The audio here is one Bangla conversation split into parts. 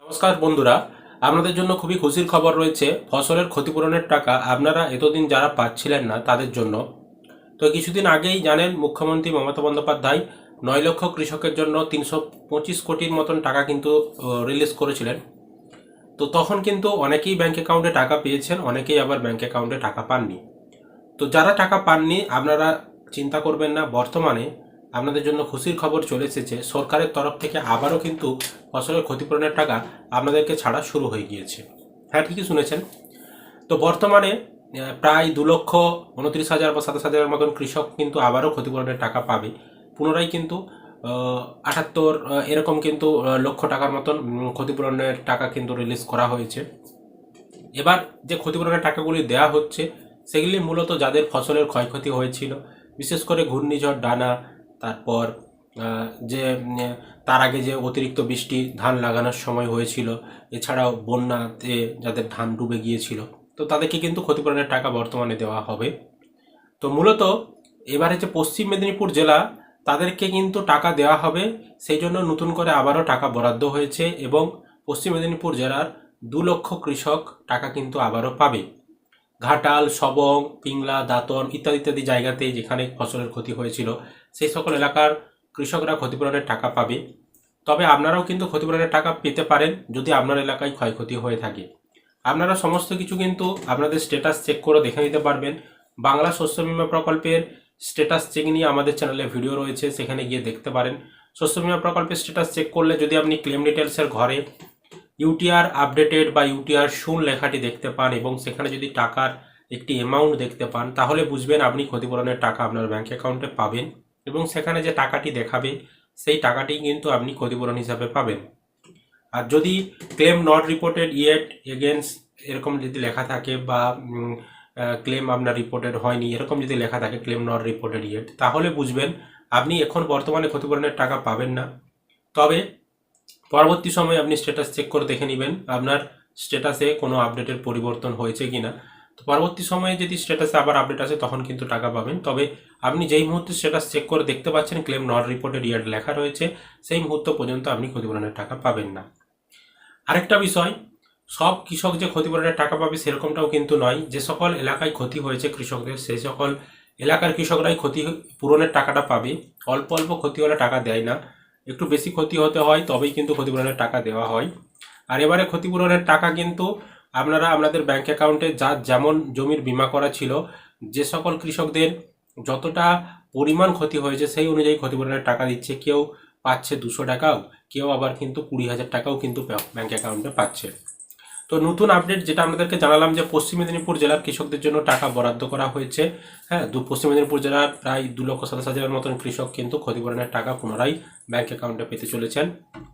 নমস্কার বন্ধুরা, আপনাদের জন্য খুবই খুশির খবর রয়েছে। ফসলের ক্ষতিপূরণের টাকা আপনারা এতদিন যারা পাচ্ছিলেন না তাদের জন্য। তো কিছুদিন আগেই জানেন মুখ্যমন্ত্রী মমতা বন্দ্যোপাধ্যায় 9 লক্ষ কৃষকের জন্য 325 কোটির মতন টাকা কিন্তু রিলিজ করেছিলেন। তো তখন কিন্তু অনেকেই ব্যাংক অ্যাকাউন্টে টাকা পেয়েছেন, অনেকেই আবার ব্যাংক অ্যাকাউন্টে টাকা পাননি। তো যারা টাকা পাননি আপনারা চিন্তা করবেন না, বর্তমানে আপনাদের জন্য খুশির খবর চলে এসেছে। সরকারের তরফ থেকে আবারও কিন্তু ফসলের ক্ষতিপূরণের টাকা আপনাদেরকে ছাড়া শুরু হয়ে গিয়েছে। হ্যাঁ, ঠিকই শুনেছেন। তো বর্তমানে প্রায় 2,29,000 বা 27,000 মতন কৃষক কিন্তু আবারও ক্ষতিপূরণের টাকা পাবে। পুনরায় কিন্তু 78 এরকম কিন্তু লক্ষ টাকার মতন ক্ষতিপূরণের টাকা কিন্তু রিলিজ করা হয়েছে। এবার যে ক্ষতিপূরণের টাকাগুলি দেওয়া হচ্ছে সেগুলি মূলত যাদের ফসলের ক্ষয়ক্ষতি হয়েছিল, বিশেষ করে ঘূর্ণিঝড় ডানা, তারপর যে তার আগে যে অতিরিক্ত বৃষ্টি ধান লাগানোর সময় হয়েছিল, এছাড়াও বন্যাতে যাদের ধান ডুবে গিয়েছিল, তো তাদেরকে কিন্তু ক্ষতিপূরণের টাকা বর্তমানে দেওয়া হবে। তো মূলত এবারে যে পশ্চিম মেদিনীপুর জেলা, তাদেরকে কিন্তু টাকা দেওয়া হবে। সেই জন্য নতুন করে আবারও টাকা বরাদ্দ হয়েছে এবং পশ্চিম মেদিনীপুর জেলার 2 লক্ষ কৃষক টাকা কিন্তু আবারও পাবে। ঘাটাল, সবং, পিংলা, দাঁতন ইত্যাদি ইত্যাদি জায়গাতে যেখানে ফসলের ক্ষতি হয়েছিল সেই সকল এলাকার কৃষকরা ক্ষতিপূরণের টাকা পাবে। তবে আপনারাও কিন্তু ক্ষতিপূরণের টাকা পেতে পারেন যদি আপনার এলাকায় ক্ষয়ক্ষতি হয়ে থাকে। আপনারা সমস্ত কিছু কিন্তু আপনাদের স্ট্যাটাস চেক করে দেখে নিতে পারবেন। বাংলা শস্য বীমা প্রকল্পের স্ট্যাটাস চেক নিয়ে আমাদের চ্যানেলে ভিডিও রয়েছে, সেখানে গিয়ে দেখতে পারেন। শস্য বীমা প্রকল্পের স্ট্যাটাস চেক করলে যদি আপনি ক্লেম ডিটেলসের ঘরে ইউটিআর আপডেটেড বা ইউটিআর শুন লেখাটি দেখতে পান এবং সেখানে যদি টাকার একটি অ্যামাউন্ট দেখতে পান, তাহলে বুঝবেন আপনি ক্ষতিপূরণের টাকা আপনার ব্যাংক অ্যাকাউন্টে পাবেন এবং সেখানে যে টাকাটি দেখাবে সেই টাকাটি কিন্তু আপনি ক্ষতিপূরণ হিসাবে পাবেন। আর যদি claim not reported yet against এরকম যদি লেখা থাকে বা ক্লেম আপনার রিপোর্টেড হয়নি এরকম যদি লেখা থাকে ক্লেম নট রিপোর্টেড ইয়েট, তাহলে বুঝবেন আপনি এখন বর্তমানে ক্ষতিপূরণের টাকা পাবেন না। তবে পরবর্তী সময়ে আপনি স্ট্যাটাস চেক করে দেখে নেবেন আপনার স্ট্যাটাসে কোনো আপডেটের পরিবর্তন হয়েছে কিনা। তো পরবর্তী সময়ে যদি স্ট্যাটাসে আবার আপডেট আসে তখন কিন্তু টাকা পাবেন। তবে আপনি যেই মুহূর্তে স্ট্যাটাস চেক করে দেখতে পাচ্ছেন ক্লেম নট রিপোর্টেড ইয়ার লেখা রয়েছে, সেই মুহূর্ত পর্যন্ত আপনি ক্ষতিপূরণের টাকা পাবেন না। আরেকটা বিষয়, সব কৃষক যে ক্ষতিপূরণের টাকা পাবে সেরকমটাও কিন্তু নয়। যে সকল এলাকায় ক্ষতি হয়েছে কৃষকদের, সেই সকল এলাকার কৃষকরাই ক্ষতিপূরণের টাকাটা পাবে। অল্প অল্প ক্ষতি হলে টাকা দেয় না, একটু বেশি ক্ষতি হতে হয় তবেই কিন্তু ক্ষতিপূরণের টাকা দেওয়া হয়। আর এবারে ক্ষতিপূরণের টাকা কিন্তু আপনারা আপনাদের ব্যাংক অ্যাকাউন্টে যার যেমন জমির বীমা করা ছিল, যে সকল কৃষকদের যতটা পরিমাণ ক্ষতি হয়েছে সেই অনুযায়ী ক্ষতিপূরণের টাকা দিচ্ছে। কেউ পাচ্ছে 200 টাকাও, কেউ আবার কিন্তু 20,000 টাকাও কিন্তু ব্যাংক অ্যাকাউন্টে পাচ্ছে। তো নতুন আপডেট যেটা আপনাদেরকে জানালাম যে পশ্চিম মেদিনীপুর জেলার কৃষকদের জন্য টাকা বরাদ্দ করা হয়েছে। হ্যাঁ, পশ্চিম মেদিনীপুর জেলার প্রায় 2,27,000 মতন কৃষক কিন্তু ক্ষতিপূরণের টাকা পুনরায় ব্যাংক অ্যাকাউন্টে পেতে চলেছেন।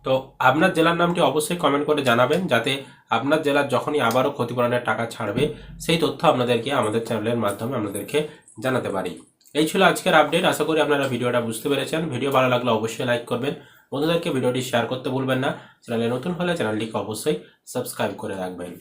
তো আপনার জেলার নামটি অবশ্যই কমেন্ট করে জানাবেন, যাতে আপনার জেলার যখনই আবারও ক্ষতিপূরণের টাকা ছাড়বে সেই তথ্য আপনাদেরকে আমাদের চ্যানেলের মাধ্যমে আপনাদেরকে জানাতে পারি। এই ছিল আজকের আপডেট। আশা করি আপনারা ভিডিওটা বুঝতে পেরেছেন। ভিডিও ভালো লাগলে অবশ্যই লাইক করবেন, বন্ধুদেরকে ভিডিওটি শেয়ার করতে ভুলবেন না। চ্যানেলে নতুন হলে চ্যানেলটিকে অবশ্যই সাবস্ক্রাইব করে রাখবেন।